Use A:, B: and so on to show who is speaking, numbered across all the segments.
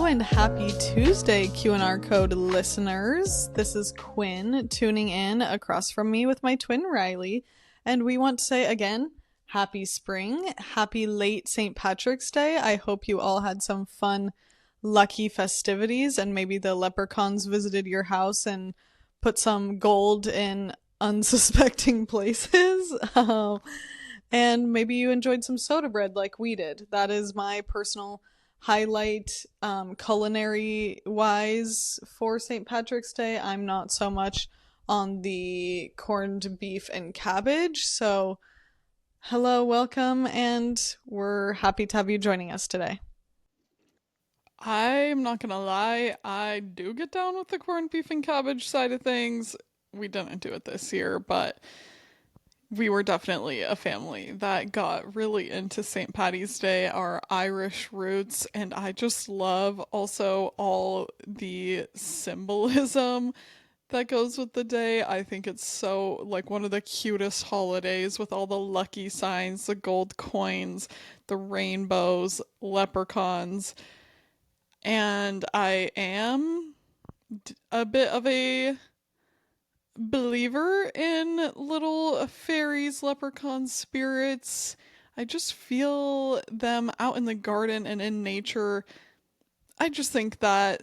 A: and happy Tuesday, Q&R Code listeners. This is Quinn tuning in across from me with my twin Riley, and we want to say again, happy spring, happy late St. Patrick's Day. I hope you all had some fun, lucky festivities, and maybe the leprechauns visited your house and put some gold in unsuspecting places. And maybe you enjoyed some soda bread like we did. That is my personal highlight culinary wise for St. Patrick's Day. I'm not so much on the corned beef and cabbage. So hello, welcome, and we're happy to have you joining us today.
B: I'm not gonna lie, I do get down with the corned beef and cabbage side of things. We didn't do it this year, but we were definitely a family that got really into St. Patty's Day, our Irish roots, and I just love also all the symbolism that goes with the day. I think it's so like one of the cutest holidays with all the lucky signs, the gold coins, the rainbows, leprechauns, and I am a bit of a believer in little fairies, leprechauns, spirits. I just feel them out in the garden and in nature. I just think that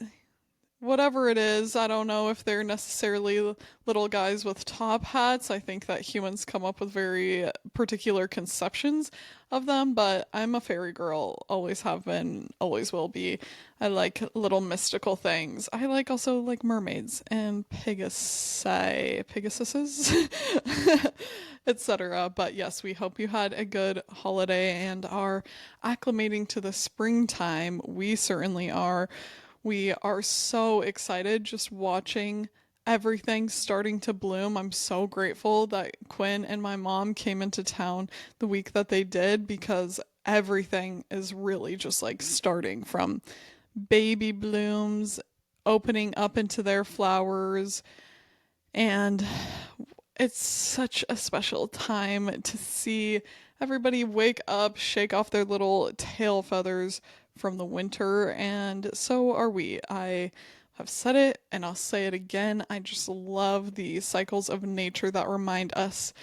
B: whatever it is, I don't know if they're necessarily little guys with top hats. I think that humans come up with very particular conceptions of them, but I'm a fairy girl, always have been, always will be. I like little mystical things. I like also like mermaids and Pegasuses, etc. But yes, we hope you had a good holiday and are acclimating to the springtime. We certainly are. We are so excited just watching everything starting to bloom. I'm so grateful that Quinn and my mom came into town the week that they did because everything is really just like starting from baby blooms, opening up into their flowers, and it's such a special time to see everybody wake up, shake off their little tail feathers from the winter, and so are we. I have said it and I'll say it again. I just love the cycles of nature that remind us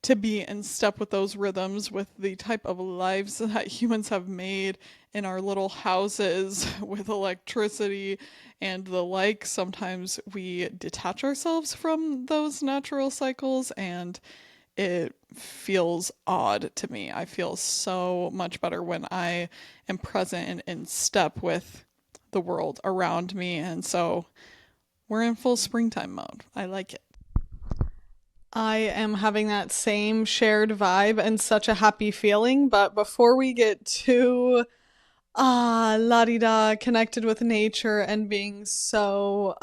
B: to be in step with those rhythms, with the type of lives that humans have made in our little houses with electricity and the like. Sometimes we detach ourselves from those natural cycles and it feels odd to me. I feel so much better when I am present and in step with the world around me. And so we're in full springtime mode. I like it.
A: I am having that same shared vibe and such a happy feeling, but before we get too la-di-da connected with nature and being so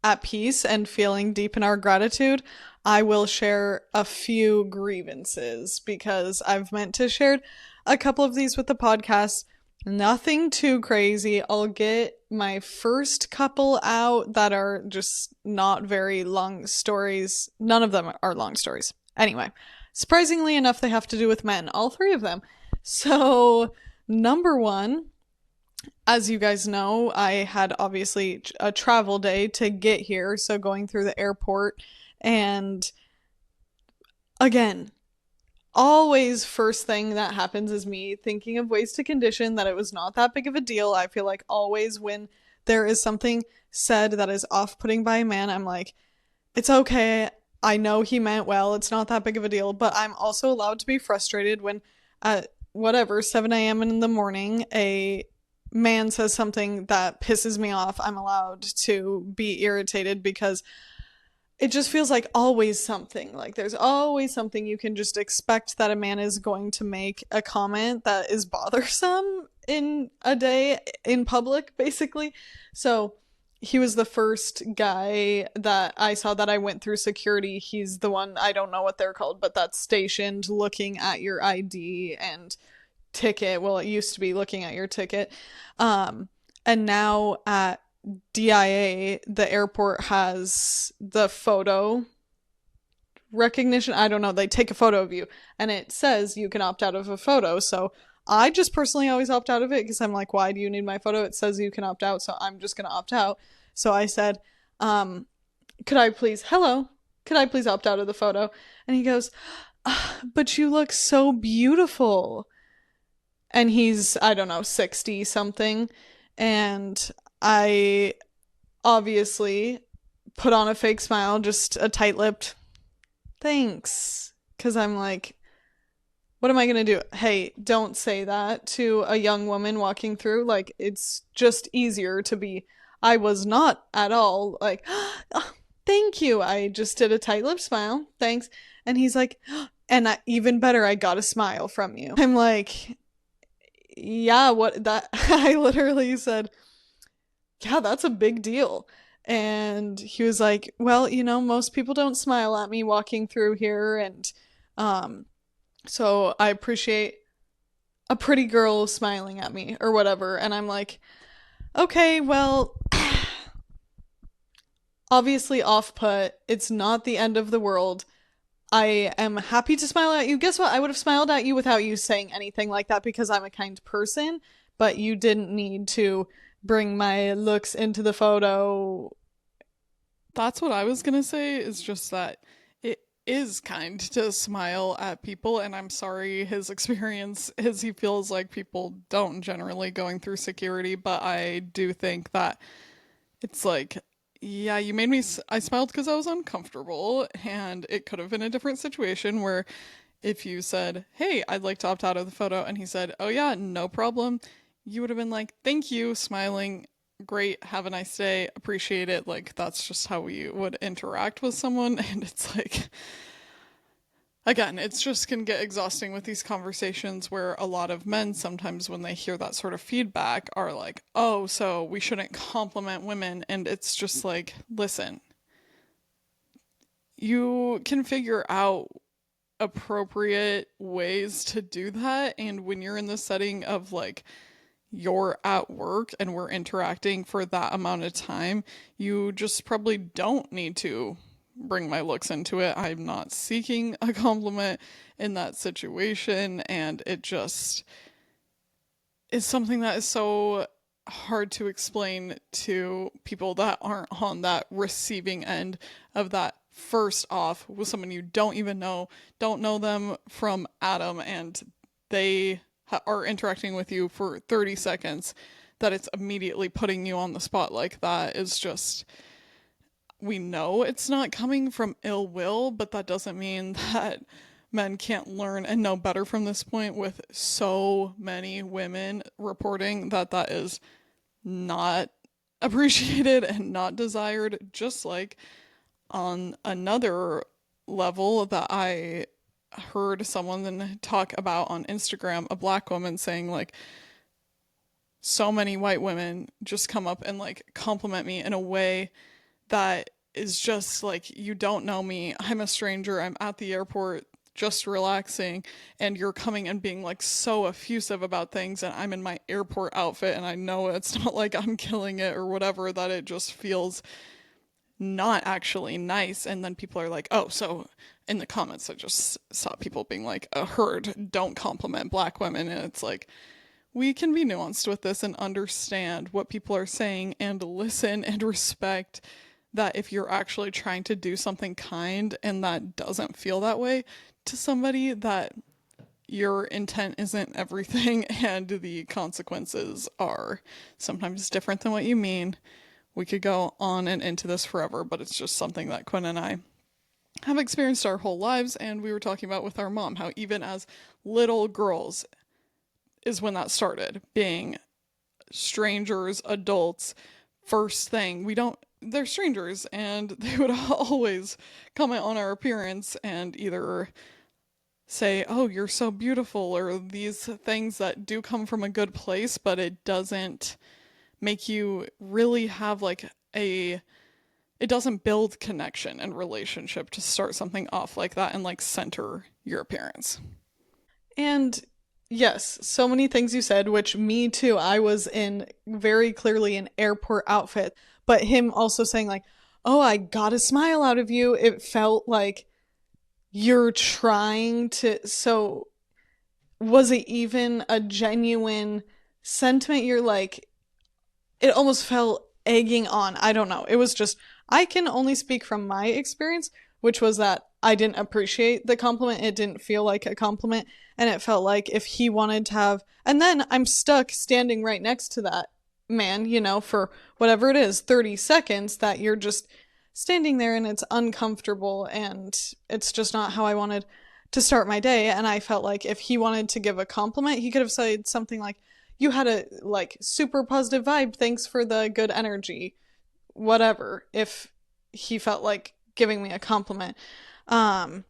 A: at peace and feeling deep in our gratitude, I will share a few grievances because I've meant to share a couple of these with the podcast. Nothing too crazy. I'll get my first couple out that are just not very long stories. None of them are long stories. Anyway, surprisingly enough, they have to do with men. All three of them. So, number one, as you guys know, I had obviously a travel day to get here. So going through the airport and again, always first thing that happens is me thinking of ways to condition that it was not that big of a deal. I feel like always when there is something said that is off-putting by a man, I'm like, it's okay. I know he meant well. It's not that big of a deal. But I'm also allowed to be frustrated when at whatever, 7 a.m. in the morning, a man says something that pisses me off. I'm allowed to be irritated because it just feels like always something. Like there's always something you can just expect that a man is going to make a comment that is bothersome in a day in public, basically. So he was the first guy that I saw that I went through security. He's the one, I don't know what they're called, but that's stationed looking at your ID and ticket. Well, it used to be looking at your ticket. And now at DIA, the airport has the photo recognition. I don't know. They take a photo of you and it says you can opt out of a photo. So I just personally always opt out of it because I'm like, why do you need my photo? It says you can opt out, so I'm just gonna opt out. So I said, um, could I please, hello, could I please opt out of the photo? And he goes, but you look so beautiful. And he's, I don't know, 60 something. And I obviously put on a fake smile, just a tight lipped thanks. Because I'm like, what am I going to do? Hey, don't say that to a young woman walking through. Like, it's just easier to be. I was not at all like, oh, thank you. I just did a tight lip smile. Thanks. And he's like, and even better, I got a smile from you. I'm like, yeah, what that? I literally said, yeah, that's a big deal. And he was like, well, most people don't smile at me walking through here. And um, so I appreciate a pretty girl smiling at me or whatever. And I'm like, okay, well, obviously off put. It's not the end of the world. I am happy to smile at you. Guess what? I would have smiled at you without you saying anything like that because I'm a kind person, but you didn't need to bring my looks into the photo.
B: That's what I was gonna say, is just that it is kind to smile at people, and I'm sorry his experience is he feels like people don't generally going through security, but I do think that it's like, yeah, you made me, I smiled because I was uncomfortable, and it could have been a different situation where if you said, hey, I'd like to opt out of the photo, and he said, oh yeah, no problem, you would have been like, thank you, smiling, great, have a nice day, appreciate it. Like, that's just how we would interact with someone. And it's like, again, it's just can get exhausting with these conversations where a lot of men sometimes, when they hear that sort of feedback, are like, oh, so we shouldn't compliment women. And it's just like, listen, you can figure out appropriate ways to do that. And when you're in the setting of like, you're at work and we're interacting for that amount of time, you just probably don't need to bring my looks into it. I'm not seeking a compliment in that situation, and it just is something that is so hard to explain to people that aren't on that receiving end of that first off with someone you don't even know, don't know them from Adam, and they are interacting with you for 30 seconds, that it's immediately putting you on the spot like that is just, we know it's not coming from ill will, but that doesn't mean that men can't learn and know better from this point, with so many women reporting that that is not appreciated and not desired. Just like on another level that I heard someone talk about on Instagram, a black woman saying like, so many white women just come up and like compliment me in a way that is just like, you don't know me, I'm a stranger, I'm at the airport just relaxing, and you're coming and being like so effusive about things, and I'm in my airport outfit and I know it's not like I'm killing it or whatever, that it just feels not actually nice. And then people are like, oh, so in the comments I just saw people being like, a herd don't compliment black women. And it's like, we can be nuanced with this and understand what people are saying and listen and respect that if you're actually trying to do something kind and that doesn't feel that way to somebody, that your intent isn't everything and the consequences are sometimes different than what you mean. We could go on and into this forever, but it's just something that Quinn and I have experienced our whole lives, and we were talking about with our mom how even as little girls is when that started, being strangers, adults, first thing, we don't, they're strangers, and they would always comment on our appearance and either say, oh, you're so beautiful, or these things that do come from a good place, but it doesn't make you really have like it doesn't build connection and relationship to start something off like that and like center your appearance.
A: And yes, so many things you said, which me too, I was in very clearly an airport outfit, but him also saying, like, oh, I got a smile out of you. It felt like you're trying to. So was it even a genuine sentiment? You're like, it almost felt egging on. I don't know. It was just, I can only speak from my experience, which was that I didn't appreciate the compliment. It didn't feel like a compliment. And it felt like if he wanted to have, and then I'm stuck standing right next to that man, for whatever it is, 30 seconds, that you're just standing there and it's uncomfortable and it's just not how I wanted to start my day. And I felt like if he wanted to give a compliment, he could have said something like, you had a like super positive vibe, thanks for the good energy, whatever, if he felt like giving me a compliment. um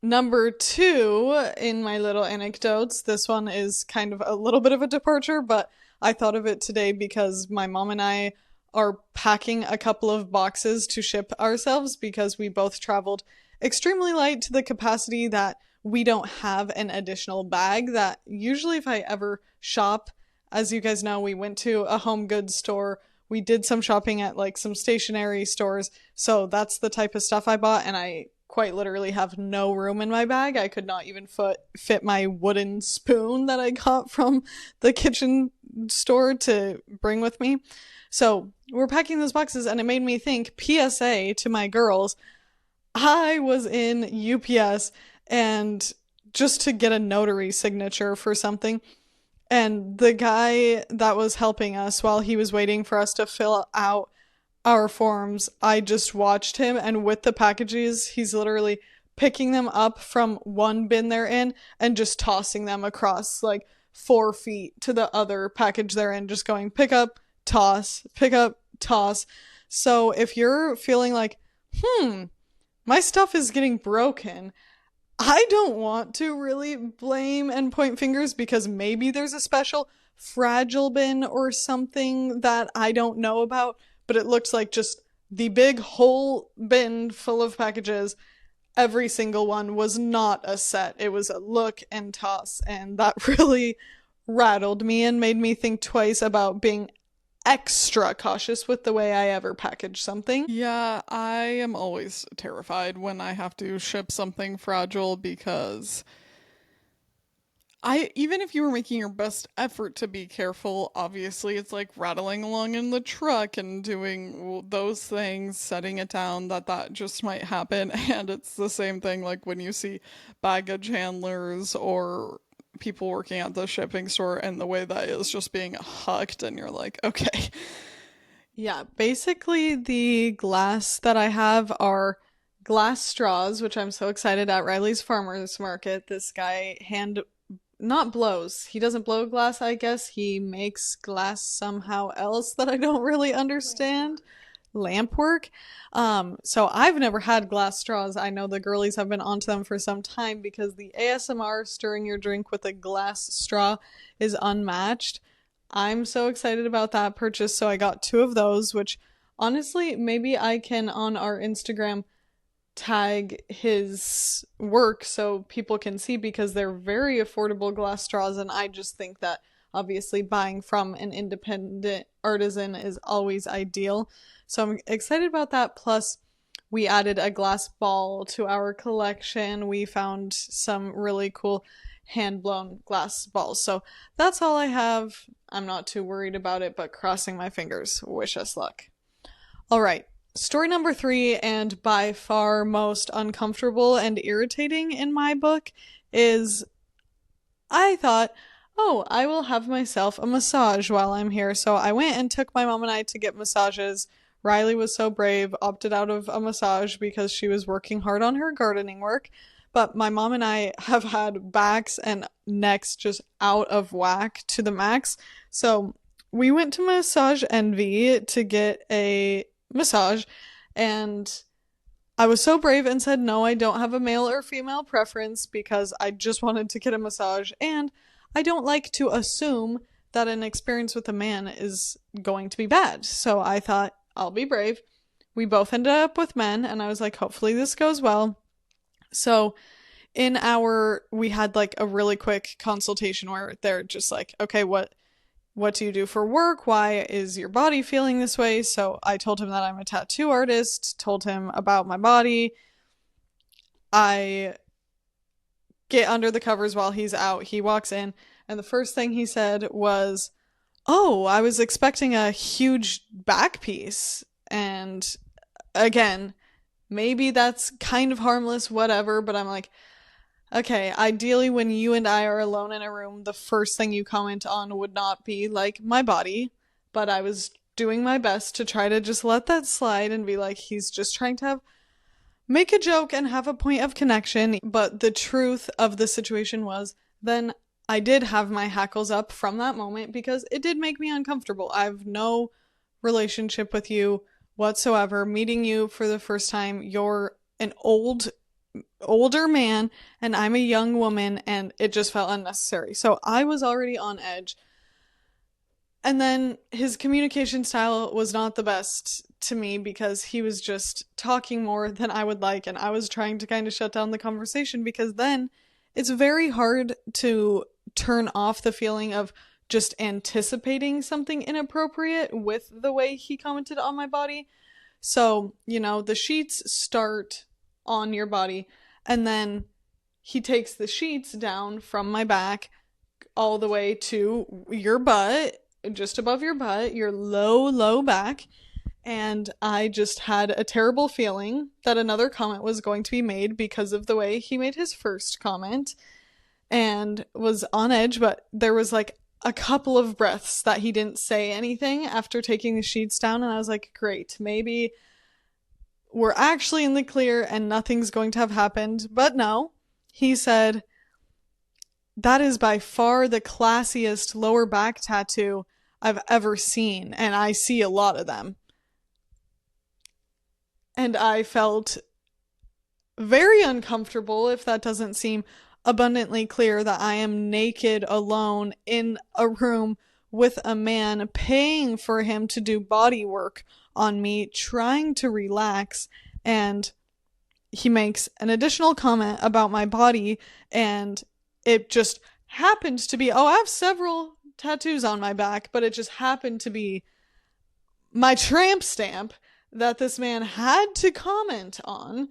A: Number two in my little anecdotes, this one is kind of a little bit of a departure, but I thought of it today because my mom and I are packing a couple of boxes to ship ourselves because we both traveled extremely light to the capacity that we don't have an additional bag. That usually, if I ever shop, as you guys know, we went to a home goods store. We did some shopping at like some stationery stores. So that's the type of stuff I bought, and I quite literally have no room in my bag. I could not even fit my wooden spoon that I got from the kitchen store to bring with me. So we're packing those boxes, and it made me think, PSA to my girls, I was in UPS and just to get a notary signature for something. And the guy that was helping us while he was waiting for us to fill out our forms, I just watched him, and with the packages, he's literally picking them up from one bin they're in and just tossing them across like 4 feet to the other package they're in, just going pick up, toss. So if you're feeling like, my stuff is getting broken, I don't want to really blame and point fingers because maybe there's a special fragile bin or something that I don't know about, but it looks like just the big whole bin full of packages. Every single one was not a set. It was a look and toss, and that really rattled me and made me think twice about being extra cautious with the way I ever package something.
B: Yeah, I am always terrified when I have to ship something fragile because even if you were making your best effort to be careful, obviously it's like rattling along in the truck and doing those things, setting it down, that just might happen. And it's the same thing like when you see baggage handlers or people working at the shipping store and the way that is just being hucked and you're like, okay.
A: Yeah, basically the glass that I have are glass straws, which I'm so excited at Riley's Farmers Market. This guy hand not blows. He doesn't blow glass, I guess. He makes glass somehow else that I don't really understand. Lamp work. So I've never had glass straws. I know the girlies have been onto them for some time because the ASMR stirring your drink with a glass straw is unmatched. I'm so excited about that purchase. So I got two of those, which honestly, maybe I can on our Instagram tag his work so people can see because they're very affordable glass straws. And I just think that obviously buying from an independent artisan is always ideal. So I'm excited about that. Plus, we added a glass ball to our collection. We found some really cool hand blown glass balls. So that's all I have. I'm not too worried about it, but crossing my fingers. Wish us luck. All right. Story number three, and by far most uncomfortable and irritating in my book, is I thought, oh, I will have myself a massage while I'm here. So I went and took my mom and I to get massages. Riley was so brave, opted out of a massage because she was working hard on her gardening work. But my mom and I have had backs and necks just out of whack to the max. So we went to Massage Envy to get a massage, and I was so brave and said, no, I don't have a male or female preference because I just wanted to get a massage, and I don't like to assume that an experience with a man is going to be bad. So I thought, I'll be brave. We both ended up with men, and I was like, hopefully this goes well. So we had like a really quick consultation where they're just like, okay, what do you do for work? Why is your body feeling this way? So I told him that I'm a tattoo artist, told him about my body. I get under the covers while he's out. He walks in, and the first thing he said was, "Oh, I was expecting a huge back piece." And again, maybe that's kind of harmless, whatever, but I'm like, okay, ideally, when you and I are alone in a room, the first thing you comment on would not be like my body, but I was doing my best to try to just let that slide and be like, he's just trying to make a joke and have a point of connection. But the truth of the situation was, then I did have my hackles up from that moment because it did make me uncomfortable. I have no relationship with you whatsoever. Meeting you for the first time, you're an older man and I'm a young woman, and it just felt unnecessary. So I was already on edge. And then his communication style was not the best to me because he was just talking more than I would like, and I was trying to kind of shut down the conversation because then it's very hard to turn off the feeling of just anticipating something inappropriate with the way he commented on my body. So, the sheets start on your body, and then he takes the sheets down from my back all the way to your butt, just above your low, low back. And I just had a terrible feeling that another comment was going to be made because of the way he made his first comment, and was on edge. But there was like a couple of breaths that he didn't say anything after taking the sheets down, and I was like, great, maybe we're actually in the clear and nothing's going to have happened. But no, he said, that is by far the classiest lower back tattoo I've ever seen, and I see a lot of them. And I felt very uncomfortable, if that doesn't seem abundantly clear, that I am naked alone in a room with a man, paying for him to do body work on me, trying to relax, and he makes an additional comment about my body, and it just happened to be, I have several tattoos on my back, but it just happened to be my tramp stamp that this man had to comment on.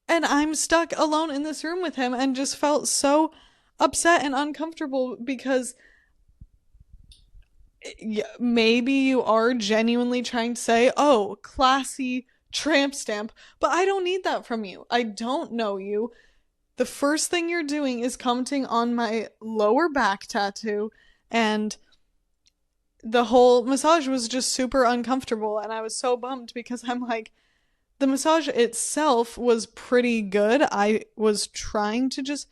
A: And I'm stuck alone in this room with him and just felt so upset and uncomfortable because maybe you are genuinely trying to say, oh, classy tramp stamp, but I don't need that from you. I don't know you. The first thing you're doing is commenting on my lower back tattoo, and the whole massage was just super uncomfortable, and I was so bummed because I'm like, the massage itself was pretty good. I was trying to just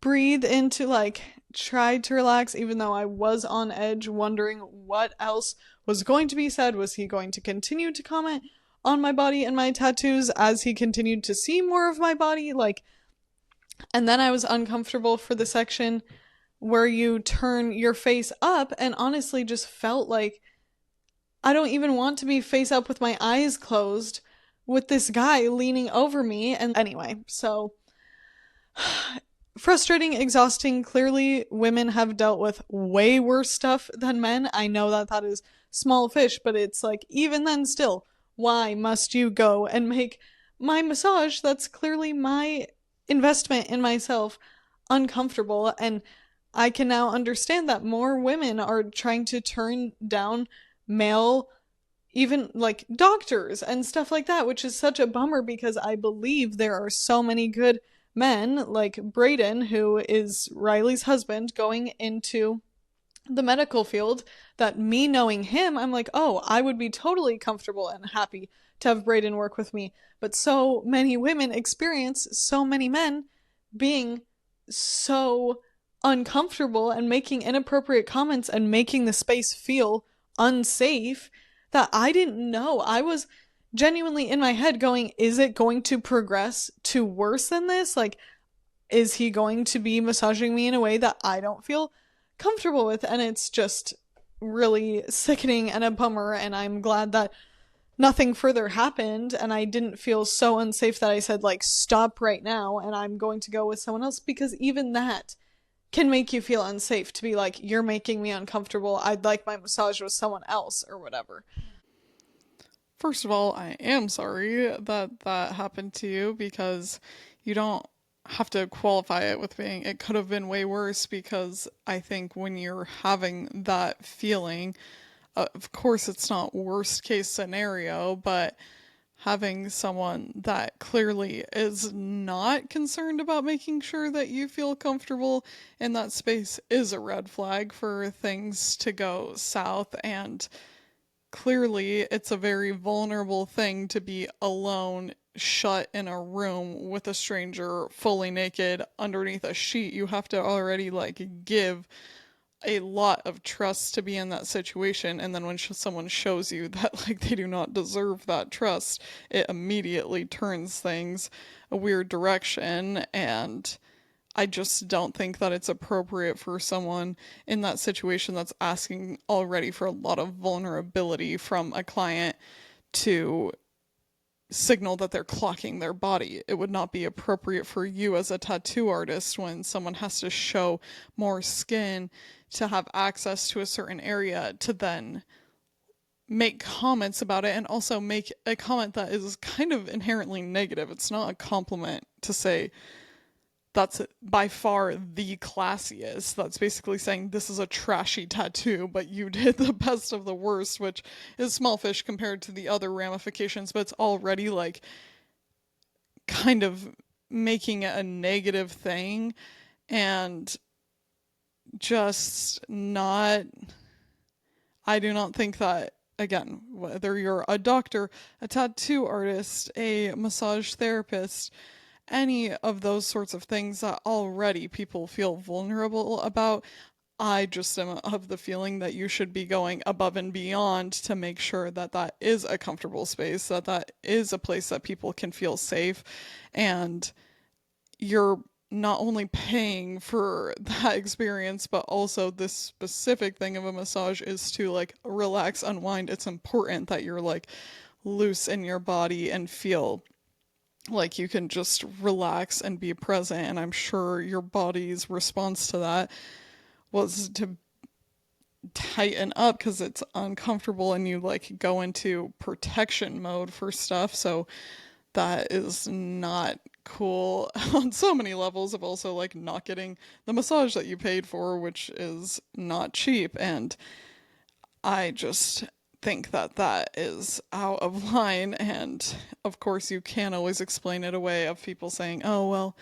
A: breathe into, like, tried to relax, even though I was on edge, wondering what else was going to be said. Was he going to continue to comment on my body and my tattoos as he continued to see more of my body? And then I was uncomfortable for the section where you turn your face up, and honestly just felt like I don't even want to be face up with my eyes closed with this guy leaning over me. And anyway, so frustrating, exhausting. Clearly, women have dealt with way worse stuff than men. I know that that is small fish, but it's like, even then, still, why must you go and make my massage, that's clearly my investment in myself, uncomfortable? And I can now understand that more women are trying to turn down male, even like doctors and stuff like that, which is such a bummer because I believe there are so many good men like Brayden, who is Riley's husband, going into the medical field, that me knowing him, I'm like, oh, I would be totally comfortable and happy to have Brayden work with me. But so many women experience so many men being so uncomfortable and making inappropriate comments and making the space feel unsafe that I didn't know. I was genuinely in my head going, is it going to progress to worse than this? Like, is he going to be massaging me in a way that I don't feel comfortable with? And it's just really sickening and a bummer, and I'm glad that nothing further happened and I didn't feel so unsafe that I said, like, stop right now and I'm going to go with someone else, because even that can make you feel unsafe, to be like, you're making me uncomfortable, I'd like my massage with someone else or whatever.
B: First of all, I am sorry that that happened to you because you don't have to qualify it with being it could have been way worse, because I think when you're having that feeling, of course it's not worst case scenario, but having someone that clearly is not concerned about making sure that you feel comfortable in that space is a red flag for things to go south. And clearly it's a very vulnerable thing to be alone, shut in a room with a stranger, fully naked underneath a sheet. You have to already like give a lot of trust to be in that situation, and then when someone shows you that like they do not deserve that trust, it immediately turns things a weird direction. And I just don't think that it's appropriate for someone in that situation that's asking already for a lot of vulnerability from a client to signal that they're clocking their body. It would not be appropriate for you as a tattoo artist, when someone has to show more skin to have access to a certain area, to then make comments about it, and also make a comment that is kind of inherently negative. It's not a compliment to say that's by far the classiest. That's basically saying this is a trashy tattoo, but you did the best of the worst, which is small fish compared to the other ramifications, but it's already like kind of making it a negative thing. And just not, I do not think that, again, whether you're a doctor, a tattoo artist, a massage therapist, any of those sorts of things that already people feel vulnerable about, I just am of the feeling that you should be going above and beyond to make sure that that is a comfortable space, that that is a place that people can feel safe, and you're not only paying for that experience, but also this specific thing of a massage is to like relax, unwind. It's important that you're like loose in your body and feel like you can just relax and be present. And I'm sure your body's response to that was to tighten up because it's uncomfortable, and you like go into protection mode for stuff. So that is not cool on so many levels, of also like not getting the massage that you paid for, which is not cheap. And I just think that that is out of line. And of course, you can't always explain it away, of people saying, oh, well,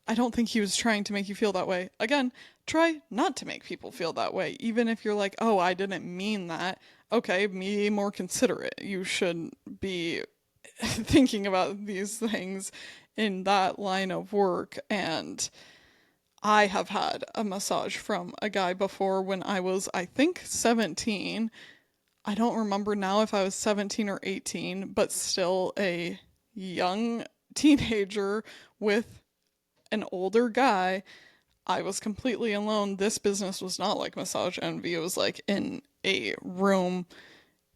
B: I don't think he was trying to make you feel that way. Again, try not to make people feel that way. Even if you're like, oh, I didn't mean that. Okay, be more considerate. You should be thinking about these things in that line of work. And I have had a massage from a guy before when I was, I think, 17. I don't remember now if I was 17 or 18, but still a young teenager with an older guy. I was completely alone. This business was not like Massage Envy. It was like in a room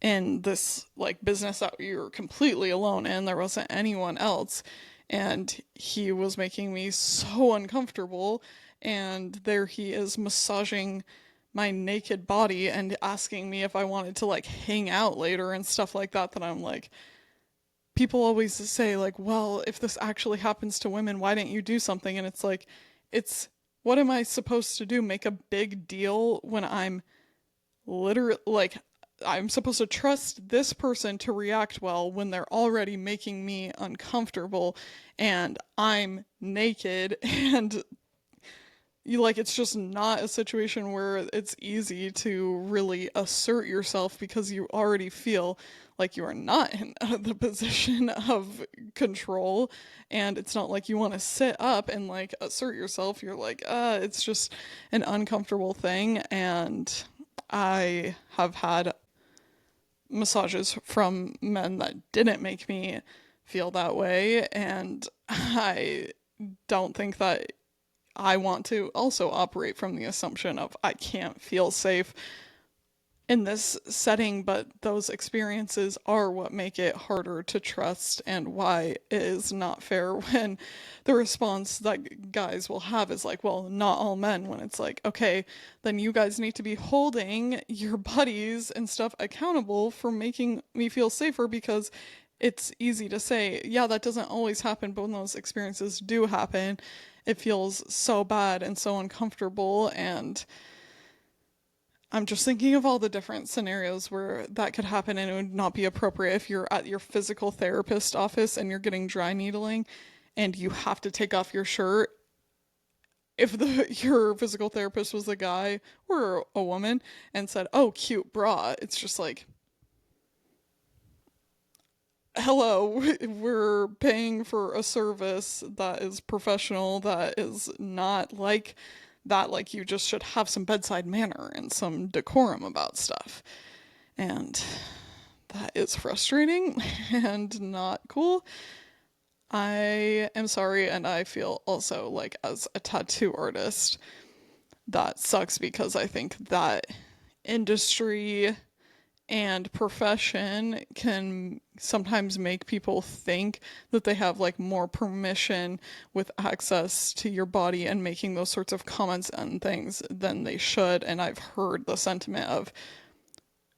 B: in this like business that you're completely alone in. There wasn't anyone else. And he was making me so uncomfortable. And there he is massaging my naked body and asking me if I wanted to like hang out later and stuff like that. That I'm like, people always say like, well, if this actually happens to women, why didn't you do something? And it's like, it's, what am I supposed to do? Make a big deal when I'm literally like, I'm supposed to trust this person to react well when they're already making me uncomfortable and I'm naked. And you like, it's just not a situation where it's easy to really assert yourself, because you already feel like you are not in the position of control. And it's not like you want to sit up and like assert yourself. You're like, it's just an uncomfortable thing. And I have had massages from men that didn't make me feel that way, and I don't think that I want to also operate from the assumption of I can't feel safe in this setting. But those experiences are what make it harder to trust, and why it is not fair when the response that guys will have is like, well, not all men, when it's like, okay, then you guys need to be holding your buddies and stuff accountable for making me feel safer, because it's easy to say, yeah, that doesn't always happen, but when those experiences do happen, it feels so bad and so uncomfortable. And I'm just thinking of all the different scenarios where that could happen and it would not be appropriate if you're at your physical therapist office and you're getting dry needling and you have to take off your shirt. If your physical therapist was a guy or a woman and said, "Oh, cute bra," it's just like, hello, we're paying for a service that is professional, that is not like that. Like, you just should have some bedside manner and some decorum about stuff. And that is frustrating and not cool. I am sorry, and I feel also like, as a tattoo artist, that sucks because I think that industry and profession can sometimes make people think that they have like more permission with access to your body and making those sorts of comments and things than they should. And I've heard the sentiment of,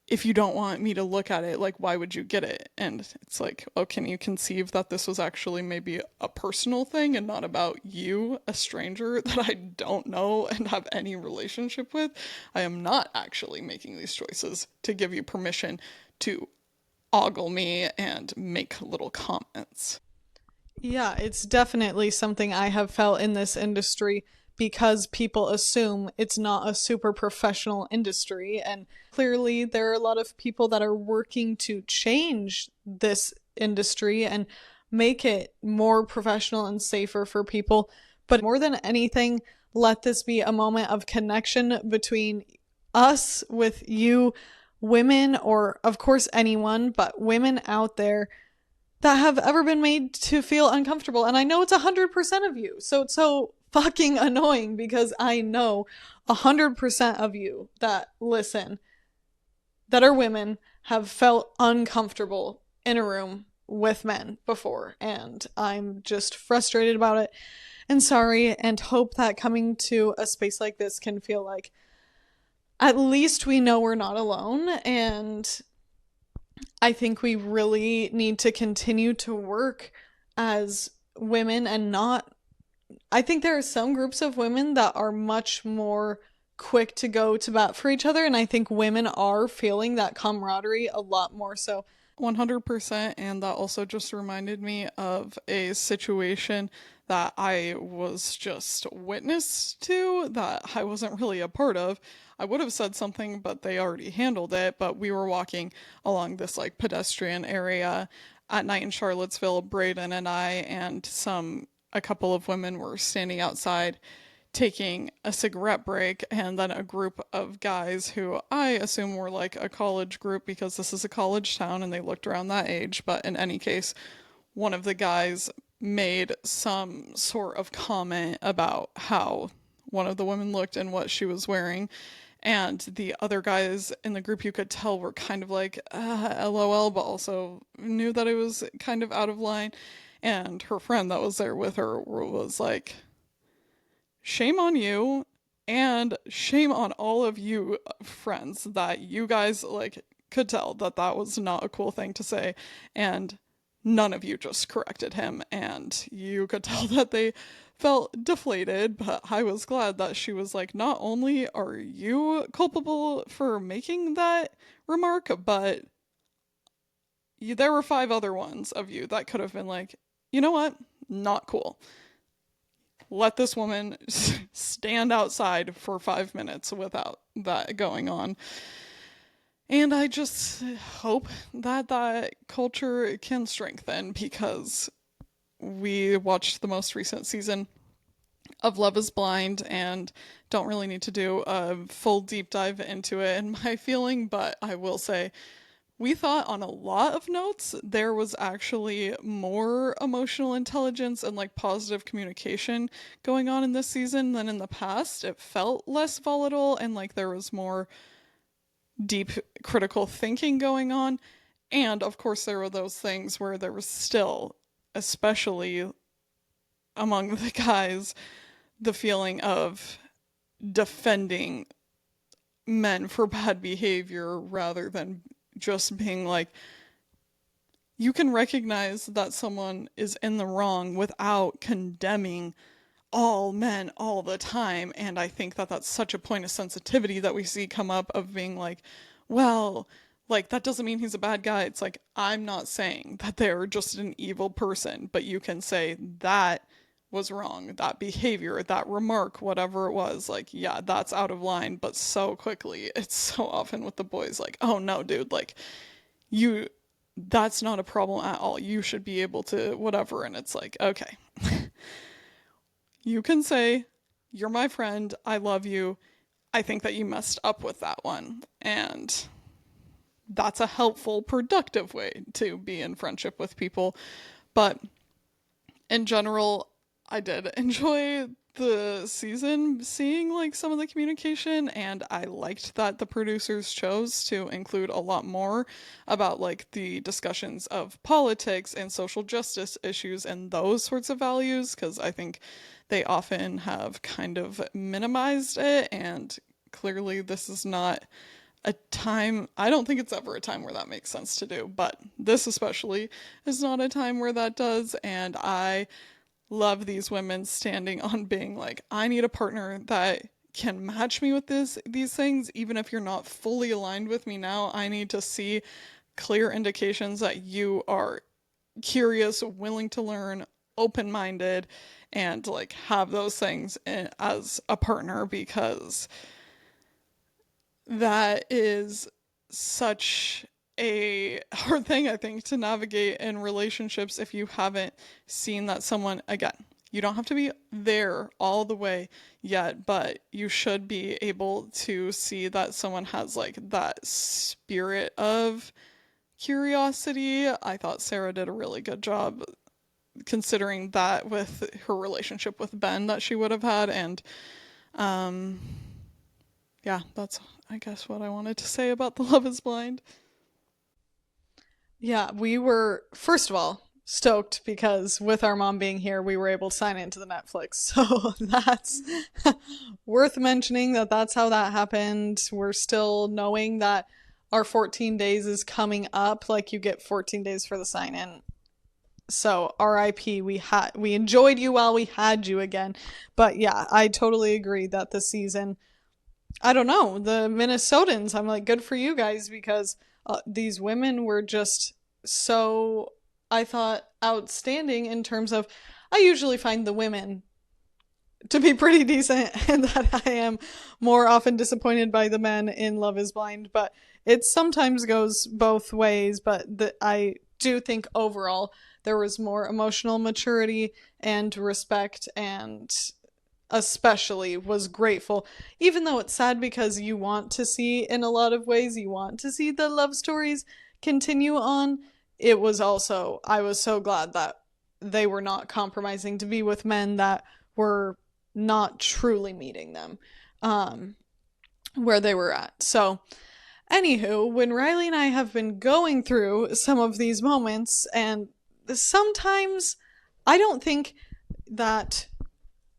B: if you don't want me to look at it, like, why would you get it? And it's like, oh, can you conceive that this was actually maybe a personal thing and not about you, a stranger that I don't know and have any relationship with? I am not actually making these choices to give you permission to ogle me and make little comments.
A: Yeah, it's definitely something I have felt in this industry because people assume it's not a super professional industry. And clearly, there are a lot of people that are working to change this industry and make it more professional and safer for people. But more than anything, let this be a moment of connection between us with you, women, or of course anyone, but women out there that have ever been made to feel uncomfortable. And I know it's 100% of you. So it's so fucking annoying because I know 100% of you that listen, that are women, have felt uncomfortable in a room with men before. And I'm just frustrated about it and sorry, and hope that coming to a space like this can feel like at least we know we're not alone. And I think we really need to continue to work as women and not. I think there are some groups of women that are much more quick to go to bat for each other, and I think women are feeling that camaraderie a lot more so.
B: 100%. And that also just reminded me of a situation that I was just witness to that I wasn't really a part of. I would have said something, but they already handled it. But we were walking along this like pedestrian area at night in Charlottesville, Braden and I, and a couple of women were standing outside taking a cigarette break, and then a group of guys who I assume were like a college group because this is a college town and they looked around that age. But in any case, one of the guys made some sort of comment about how one of the women looked and what she was wearing. And the other guys in the group, you could tell, were kind of like, LOL, but also knew that it was kind of out of line. And her friend that was there with her was like, shame on you, and shame on all of you friends that you guys like could tell that that was not a cool thing to say, and none of you just corrected him, and you could tell that they felt deflated. But I was glad that she was like, not only are you culpable for making that remark, but there were five other ones of you that could have been like, you know what, not cool, let this woman stand outside for 5 minutes without that going on. And I just hope that that culture can strengthen, because we watched the most recent season of Love is Blind and don't really need to do a full deep dive into it and my feeling, but I will say we thought on a lot of notes there was actually more emotional intelligence and like positive communication going on in this season than in the past. It felt less volatile and like there was more deep critical thinking going on. And of course, there were those things where there was still, especially among the guys, the feeling of defending men for bad behavior rather than just being like, you can recognize that someone is in the wrong without condemning all men all the time. And I think that that's such a point of sensitivity that we see come up of being like, well, like that doesn't mean he's a bad guy. It's like, I'm not saying that they're just an evil person, but you can say that was wrong, that behavior, that remark, whatever it was, like, yeah, that's out of line. But so quickly, it's so often with the boys, like, oh no, dude, like, you, that's not a problem at all. You should be able to, whatever. And it's like, okay, you can say, you're my friend, I love you. I think that you messed up with that one. And that's a helpful, productive way to be in friendship with people. But in general, I did enjoy the season, seeing like some of the communication, and I liked that the producers chose to include a lot more about like the discussions of politics and social justice issues and those sorts of values, because I think they often have kind of minimized it. And clearly this is not a time, I don't think it's ever a time where that makes sense to do, but this especially is not a time where that does. And I love these women standing on being like, I need a partner that can match me with these things, even if you're not fully aligned with me now. I need to see clear indications that you are curious, willing to learn, open-minded, and like have those things as a partner, because that is such a hard thing, I think, to navigate in relationships if you haven't seen that someone, again, you don't have to be there all the way yet, but you should be able to see that someone has like that spirit of curiosity. I thought Sarah did a really good job considering that with her relationship with Ben that she would have had. And um yeah, that's I guess what I wanted to say about the Love is Blind.
A: Yeah, we were, first of all, stoked because with our mom being here, we were able to sign into the Netflix. So that's worth mentioning that that's how that happened. We're still knowing that our 14 days is coming up. Like you get 14 days for the sign in. So RIP, we enjoyed you while we had you again. But yeah, I totally agree that the season, I don't know, the Minnesotans, I'm like, good for you guys because these women were just so, I thought, outstanding in terms of, I usually find the women to be pretty decent and that I am more often disappointed by the men in Love is Blind, but it sometimes goes both ways. But I do think overall there was more emotional maturity and respect, and especially was grateful, even though it's sad because you want to see, in a lot of ways, you want to see the love stories continue on. It was also, I was so glad that they were not compromising to be with men that were not truly meeting them where they were at. So, anywho, when Riley and I have been going through some of these moments, and sometimes I don't think that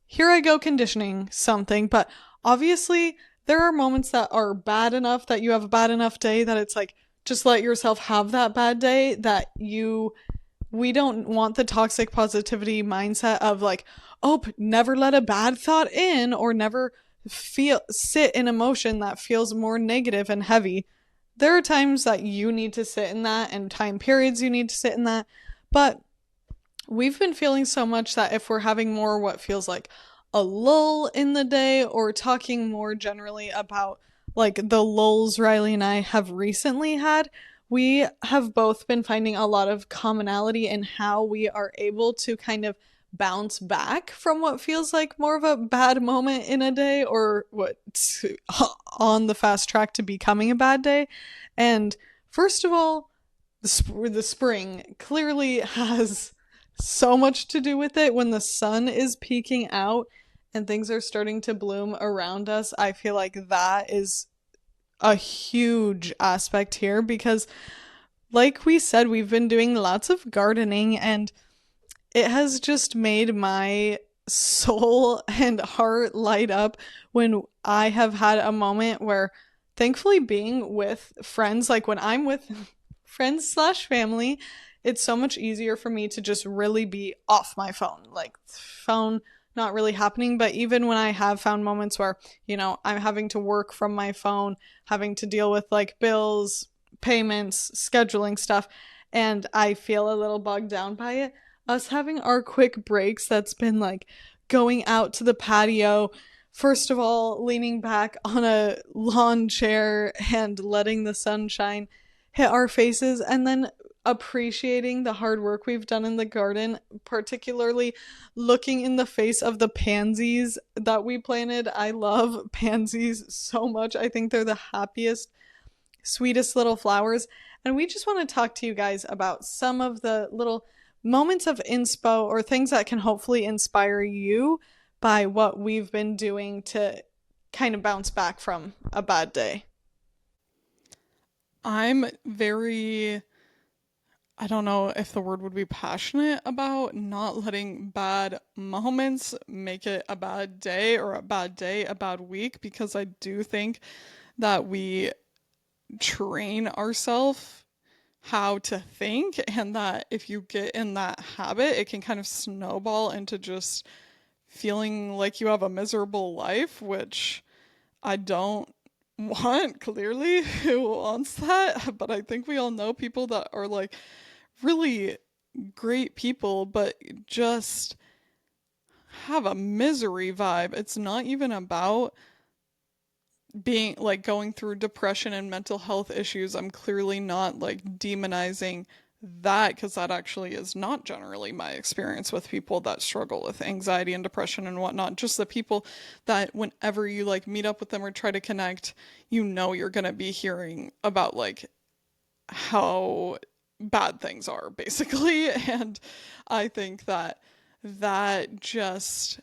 A: here I go conditioning something, but obviously there are moments that are bad enough that you have a bad enough day that it's like, just let yourself have that bad day. That we don't want the toxic positivity mindset of like, oh, never let a bad thought in, or never sit in emotion that feels more negative and heavy. There are times that you need to sit in that, and time periods you need to sit in that, but we've been feeling so much that if we're having more what feels like a lull in the day, or talking more generally about like the lulls Riley and I have recently had, we have both been finding a lot of commonality in how we are able to kind of bounce back from what feels like more of a bad moment in a day, or what on the fast track to becoming a bad day. And first of all, the spring clearly has so much to do with it. When the sun is peeking out and things are starting to bloom around us, I feel like that is a huge aspect here because, like we said, we've been doing lots of gardening, and it has just made my soul and heart light up when I have had a moment where, thankfully, being with friends, like when I'm with friends slash family, it's so much easier for me to just really be off my phone. Like, phone not really happening. But even when I have found moments where, I'm having to work from my phone, having to deal with like bills, payments, scheduling stuff, and I feel a little bogged down by it, us having our quick breaks that's been like going out to the patio, first of all, leaning back on a lawn chair and letting the sunshine hit our faces, and then appreciating the hard work we've done in the garden, particularly looking in the face of the pansies that we planted. I love pansies so much. I think they're the happiest, sweetest little flowers. And we just want to talk to you guys about some of the little moments of inspo or things that can hopefully inspire you by what we've been doing to kind of bounce back from a bad day.
B: I'm very, I don't know if the word would be passionate about not letting bad moments make it a bad day, or a bad day a bad week, because I do think that we train ourselves how to think, and that if you get in that habit, it can kind of snowball into just feeling like you have a miserable life, which I don't want, clearly. Who wants that? But I think we all know people that are like really great people, but just have a misery vibe. It's not even about being like going through depression and mental health issues. I'm clearly not like demonizing that, because that actually is not generally my experience with people that struggle with anxiety and depression and whatnot. Just the people that whenever you like meet up with them or try to connect, you're gonna be hearing about like how bad things are, basically. And I think that that just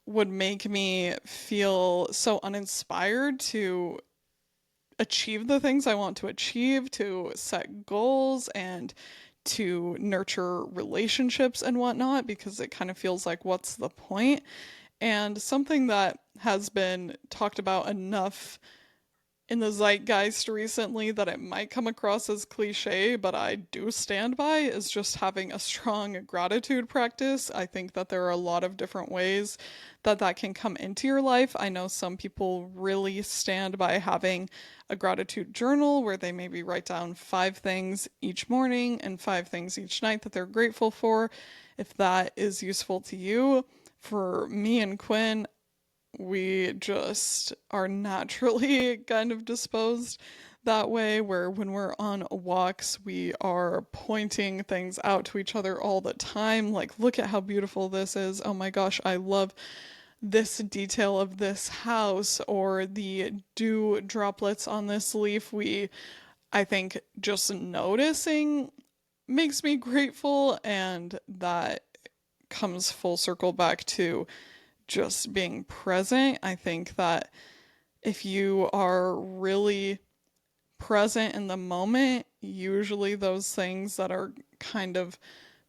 B: would make me feel so uninspired to achieve the things I want to achieve, to set goals, and to nurture relationships and whatnot, because it kind of feels like, what's the point? And something that has been talked about enough in the zeitgeist recently that it might come across as cliche, but I do stand by, is just having a strong gratitude practice. I think that there are a lot of different ways that that can come into your life. I know some people really stand by having a gratitude journal where they maybe write down 5 things each morning and 5 things each night that they're grateful for. If that is useful to you, for me and Quinn, we just are naturally kind of disposed that way, where when we're on walks, we are pointing things out to each other all the time. Like, look at how beautiful this is. Oh my gosh, I love this detail of this house, or the dew droplets on this leaf. I think just noticing makes me grateful, and that comes full circle back to just being present. I think that if you are really present in the moment, usually those things that are kind of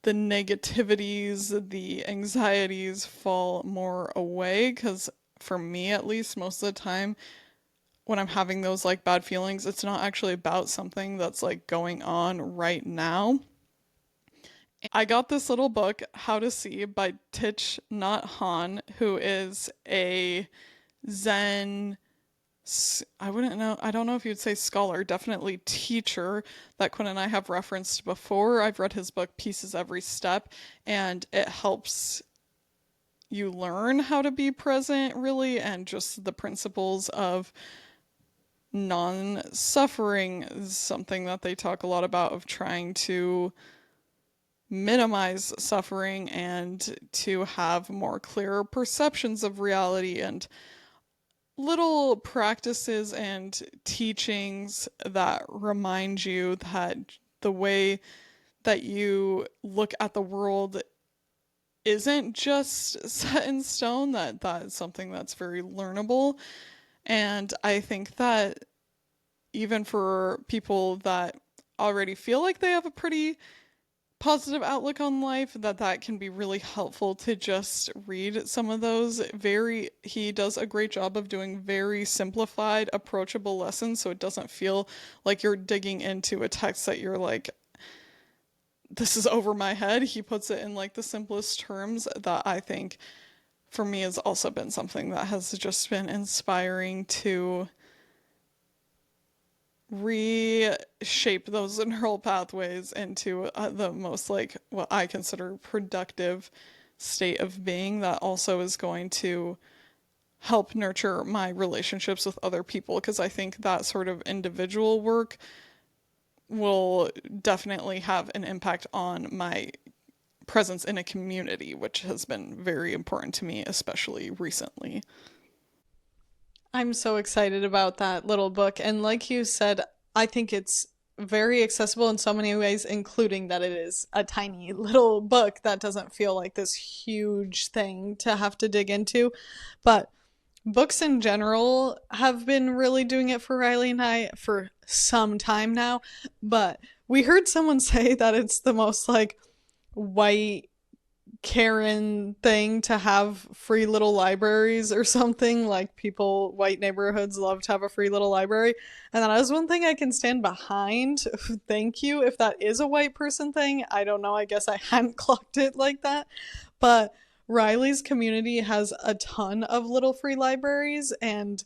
B: the negativities, the anxieties fall more away. Because for me, at least, most of the time, when I'm having those like bad feelings, it's not actually about something that's like going on right now. I got this little book, How to See, by Thich Nhat Hanh, who is a Zen, I wouldn't know, I don't know if you'd say scholar, definitely teacher, that Quinn and I have referenced before. I've read his book, Pieces Every Step, and it helps you learn how to be present, really, and just the principles of non suffering is something that they talk a lot about, of trying to minimize suffering and to have more clearer perceptions of reality, and little practices and teachings that remind you that the way that you look at the world isn't just set in stone, that that is something that's very learnable. And I think that even for people that already feel like they have a pretty positive outlook on life, that that can be really helpful to just read some of those. He does a great job of doing very simplified, approachable lessons, so it doesn't feel like you're digging into a text that you're like this is over my head. He puts it in like the simplest terms that I think for me has also been something that has just been inspiring to reshape those neural pathways into the most like what I consider productive state of being that also is going to help nurture my relationships with other people, because I think that sort of individual work will definitely have an impact on my presence in a community, which has been very important to me, especially recently.
A: I'm so excited about that little book. And like you said, I think it's very accessible in so many ways, including that it is a tiny little book that doesn't feel like this huge thing to have to dig into. But books in general have been really doing it for Riley and I for some time now. But we heard someone say that it's the most like white Karen thing to have free little libraries or something. Like people, white neighborhoods love to have a free little library. And that is one thing I can stand behind. Thank you. If that is a white person thing, I don't know. I guess I hadn't clocked it like that. But Riley's community has a ton of little free libraries, and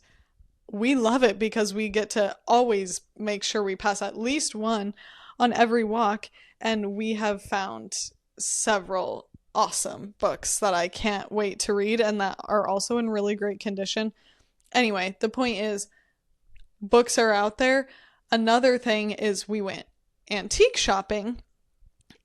A: we love it because we get to always make sure we pass at least one on every walk. And we have found several awesome books that I can't wait to read and that are also in really great condition. Anyway, the point is, books are out there. Another thing is, we went antique shopping,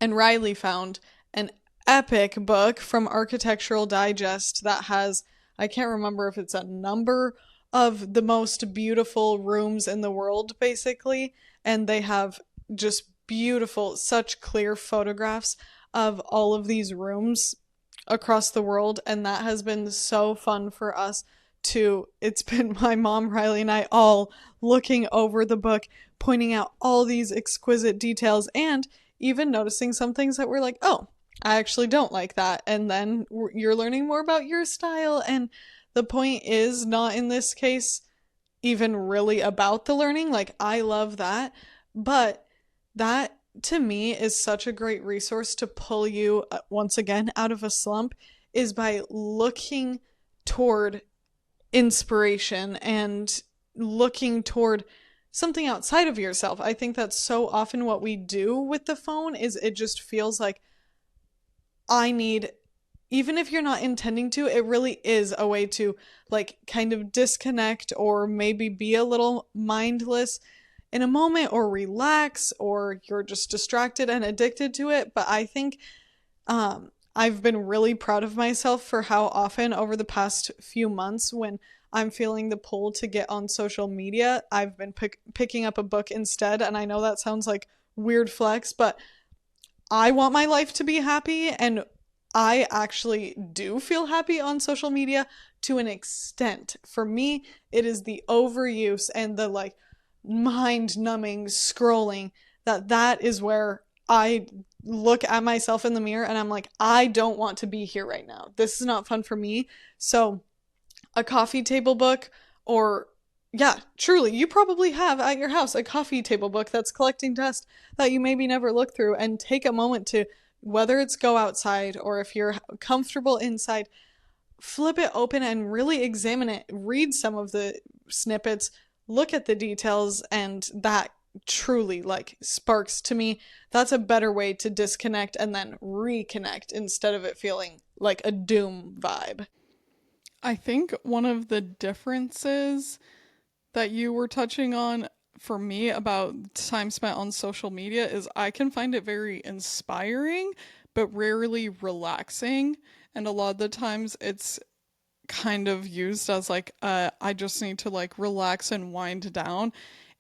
A: and Riley found an epic book from Architectural Digest that has, I can't remember if it's a number of the most beautiful rooms in the world, basically. And they have just beautiful, such clear photographs of all of these rooms across the world. And that has been so fun for us to, it's been my mom, Riley, and I all looking over the book, pointing out all these exquisite details, and even noticing some things that we're like, oh, I actually don't like that. And then you're learning more about your style. And the point is not in this case even really about the learning. Like, I love that. But that to me is such a great resource to pull you once again out of a slump, is by looking toward inspiration and looking toward something outside of yourself. I think that's so often what we do with the phone, is it just feels like I need, even if you're not intending to, it really is a way to like kind of disconnect or maybe be a little mindless in a moment, or relax, or you're just distracted and addicted to it. But I think I've been really proud of myself for how often over the past few months, when I'm feeling the pull to get on social media, I've been picking up a book instead. And I know that sounds like weird flex, but I want my life to be happy, and I actually do feel happy on social media to an extent. For me, it is the overuse and the like mind numbing scrolling that is where I look at myself in the mirror and I'm like, I don't want to be here right now. This is not fun for me. So, a coffee table book, or yeah, truly, you probably have at your house a coffee table book that's collecting dust that you maybe never look through, and take a moment to, whether it's go outside or if you're comfortable inside, flip it open and really examine it, read some of the snippets, look at the details, and that truly like sparks to me. That's a better way to disconnect and then reconnect instead of it feeling like a doom vibe.
B: I think one of the differences that you were touching on for me about time spent on social media is I can find it very inspiring, but rarely relaxing. And a lot of the times it's kind of used as like, I just need to like relax and wind down.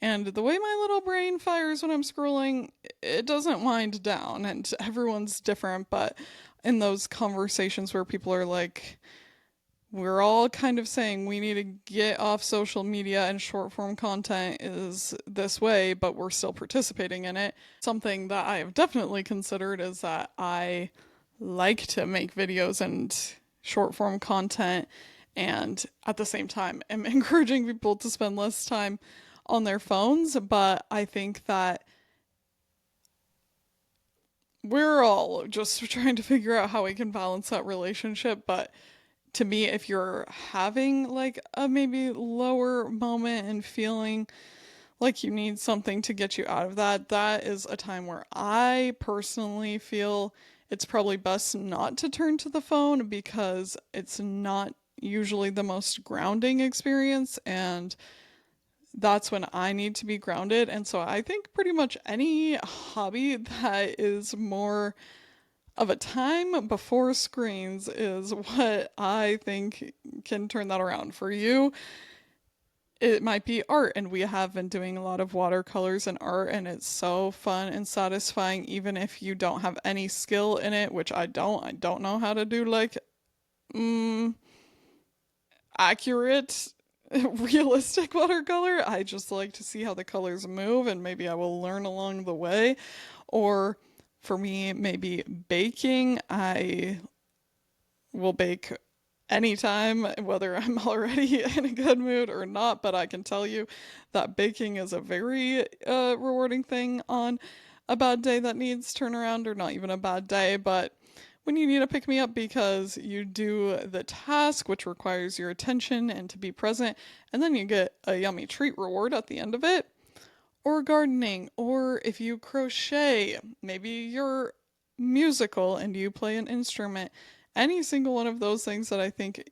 B: And the way my little brain fires when I'm scrolling, it doesn't wind down, and everyone's different. But in those conversations where people are like, we're all kind of saying we need to get off social media and short form content is this way, but we're still participating in it. Something that I have definitely considered is that I like to make videos and short form content, and at the same time am encouraging people to spend less time on their phones. But I think that we're all just trying to figure out how we can balance that relationship. But to me, if you're having like a maybe lower moment and feeling like you need something to get you out of that, that is a time where I personally feel it's probably best not to turn to the phone because it's not usually the most grounding experience, and that's when I need to be grounded. And so I think pretty much any hobby that is more of a time before screens is what I think can turn that around. For you, it might be art, and we have been doing a lot of watercolors and art, and it's so fun and satisfying even if you don't have any skill in it, which I don't know how to do like mm, accurate realistic watercolor. I just like to see how the colors move, and maybe I will learn along the way. Or for me, maybe baking. I will bake anytime, whether I'm already in a good mood or not, but I can tell you that baking is a very rewarding thing on a bad day that needs turnaround, or not even a bad day, but when you need to pick me up because you do the task, which requires your attention and to be present, and then you get a yummy treat reward at the end of it. Or gardening, or if you crochet, maybe you're musical and you play an instrument. Any single one of those things that I think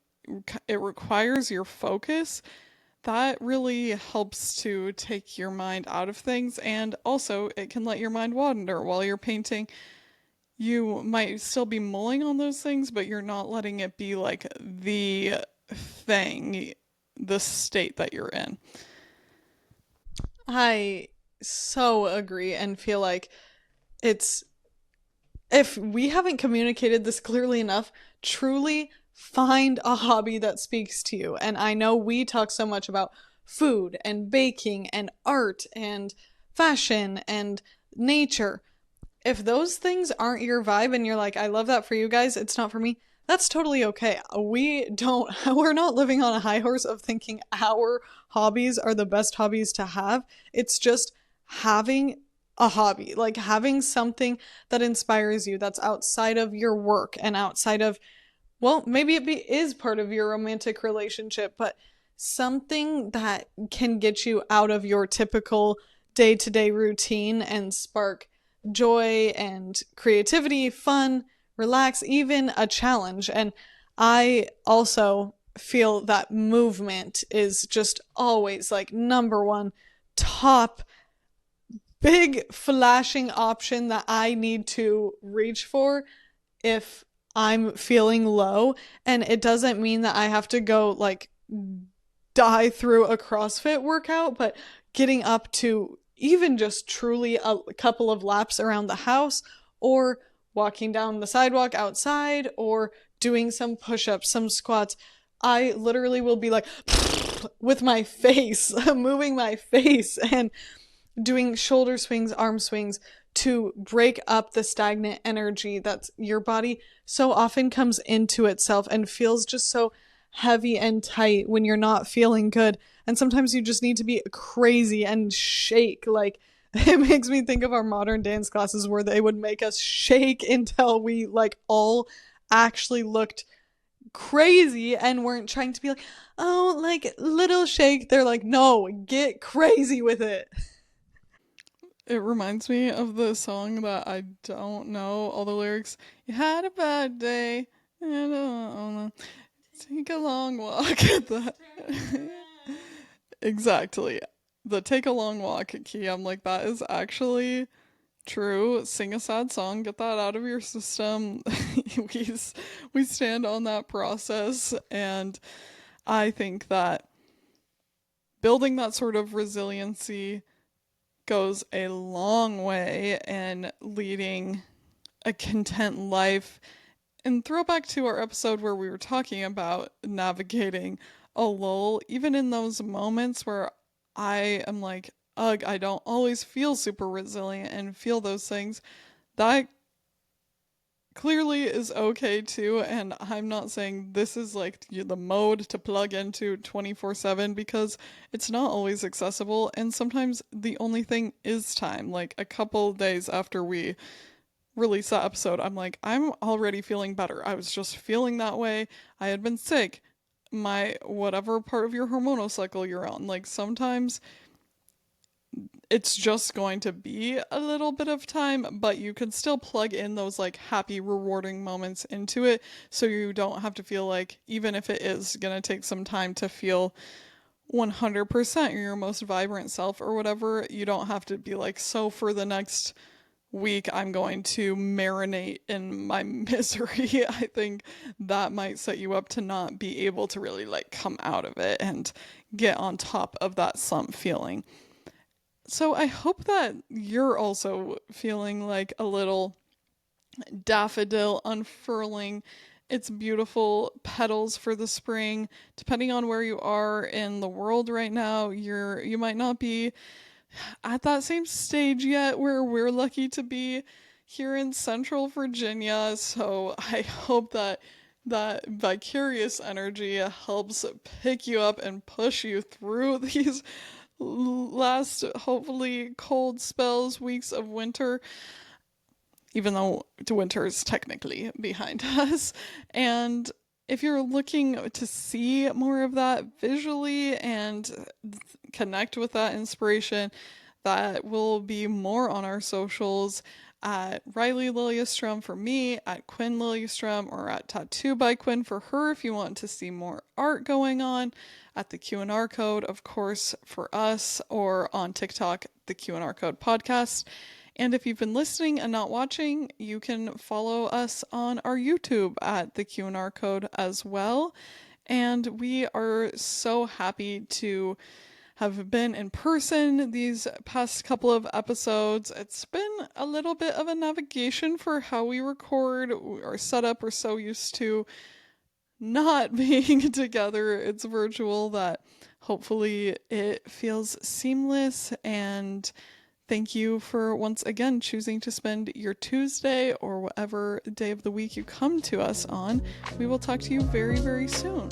B: it requires your focus, that really helps to take your mind out of things, and also it can let your mind wander while you're painting. You might still be mulling on those things, but you're not letting it be like the thing, the state that you're in.
A: I so agree and feel like it's if we haven't communicated this clearly enough, truly find a hobby that speaks to you. And I know we talk so much about food and baking and art and fashion and nature. If those things aren't your vibe and you're like, I love that for you guys, it's not for me, that's totally okay. We're not living on a high horse of thinking our hobbies are the best hobbies to have. It's just having a hobby, like having something that inspires you that's outside of your work and outside of, well, maybe is part of your romantic relationship, but something that can get you out of your typical day to day routine and spark joy and creativity, fun, relax, even a challenge. And I also feel that movement is just always like number one top big flashing option that I need to reach for if I'm feeling low. And it doesn't mean that I have to go like die through a CrossFit workout, but getting up to even just truly a couple of laps around the house, or walking down the sidewalk outside, or doing some push ups, some squats. I literally will be like with my face, moving my face and doing shoulder swings, arm swings to break up the stagnant energy that's your body so often comes into itself and feels just so heavy and tight when you're not feeling good. And sometimes you just need to be crazy and shake. Like, it makes me think of our modern dance classes where they would make us shake until we, like, all actually looked crazy and weren't trying to be like, oh, like, little shake. They're like, no, get crazy with it.
B: It reminds me of the song that I don't know all the lyrics. You had a bad day. I don't know. Take a long walk at the exactly. The take a long walk key. I'm like, that is actually true. Sing a sad song, get that out of your system. we we stand on that process, and I think that building that sort of resiliency goes a long way in leading a content life. And throwback to our episode where we were talking about navigating a lull, even in those moments where I am like, ugh, I don't always feel super resilient and feel those things, that clearly is okay too. And I'm not saying this is like the mode to plug into 24/7, because it's not always accessible. And sometimes the only thing is time. Like a couple days after we released that episode, I'm like, I'm already feeling better. I was just feeling that way. I had been sick. My whatever part of your hormonal cycle you're on, like sometimes it's just going to be a little bit of time, but you can still plug in those like happy, rewarding moments into it so you don't have to feel like, even if it is going to take some time to feel 100% your most vibrant self or whatever, you don't have to be like, so for the next week, I'm going to marinate in my misery. I think that might set you up to not be able to really like come out of it and get on top of that slump feeling. So I hope that you're also feeling like a little daffodil unfurling its beautiful petals for the spring. Depending on where you are in the world right now, you might not be at that same stage yet where we're lucky to be here in Central Virginia. So I hope that that vicarious energy helps pick you up and push you through these last, hopefully, cold spells, weeks of winter, even though the winter is technically behind us. And if you're looking to see more of that visually and connect with that inspiration, that will be more on our socials at Riley Liliestrom for me, at Quinn Liliestrom, or at Tattoo by Quinn for her if you want to see more art going on, at the Q&R Code, of course, for us, or on TikTok, the Q&R Code podcast. And if you've been listening and not watching, you can follow us on our YouTube at the Q&R Code as well. And we are so happy to have been in person these past couple of episodes. It's been a little bit of a navigation for how we record. Our setup, we're so used to not being together. It's virtual that hopefully it feels seamless. And thank you for once again choosing to spend your Tuesday or whatever day of the week you come to us on. We will talk to you very, very soon.